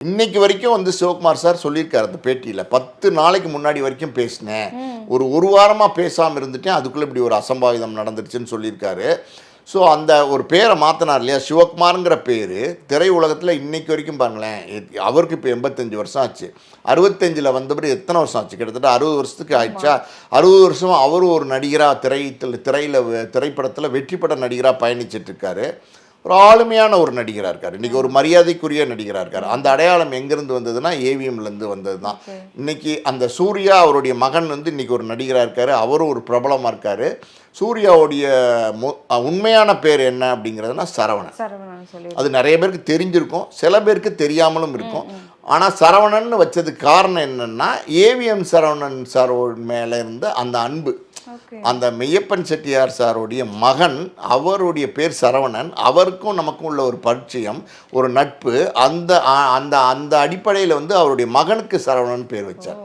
இன்னைக்கு வரைக்கும் வந்து சிவகுமார் சார் சொல்லியிருக்காரு அந்த பேட்டியில் 10 நாளைக்கு முன்னாடி வரைக்கும் பேசினேன், ஒரு வாரமாக பேசாமல் இருந்துட்டேன், அதுக்குள்ளே இப்படி ஒரு அசம்பாவிதம் நடந்துருச்சுன்னு சொல்லியிருக்காரு. ஸோ அந்த ஒரு பேரை மாற்றினார் இல்லையா, சிவகுமாருங்கிற பேர் திரையுலகத்தில் இன்னைக்கு வரைக்கும் பாருங்களேன். அவருக்கு இப்போ 85 வருஷம் ஆச்சு. 65 வந்தபடி எத்தனை வருஷம் ஆச்சு? கிட்டத்தட்ட 60 வருஷத்துக்கு ஆயிடுச்சா? 60 வருஷம் அவரும் ஒரு நடிகராக திரைப்படத்தில் வெற்றி பட நடிகராக பயணிச்சிட்டு இருக்காரு. ஒரு ஆளுமையான ஒரு நடிகராக இருக்கார். இன்றைக்கி ஒரு மரியாதைக்குரிய நடிகராக இருக்கார். அந்த அடையாளம் எங்கேருந்து வந்ததுன்னா ஏவிஎம்லேருந்து வந்தது தான். இன்றைக்கி அந்த சூர்யா அவருடைய மகன் வந்து இன்றைக்கி ஒரு நடிகராக இருக்கார். அவரும் ஒரு பிரபலமாக இருக்கார். சூர்யாவுடைய உண்மையான பேர் என்ன அப்படிங்கிறதுனா சரவணன். அது நிறைய பேருக்கு தெரிஞ்சிருக்கும், சில பேருக்கு தெரியாமலும் இருக்கும். ஆனால் சரவணன் வச்சதுக்கு காரணம் என்னென்னா ஏவிஎம் சரவணன் சார் மேலே இருந்த அந்த அன்பு. அந்த மெய்யப்பன் செட்டியார் சாருடைய மகன், அவருடைய பேர் சரவணன். அவருக்கும் நமக்கும் உள்ள ஒரு பரிச்சயம், ஒரு நட்பு. அந்த அந்த அந்த அடிப்படையில் வந்து அவருடைய மகனுக்கு சரவணன் பேர் வச்சார்.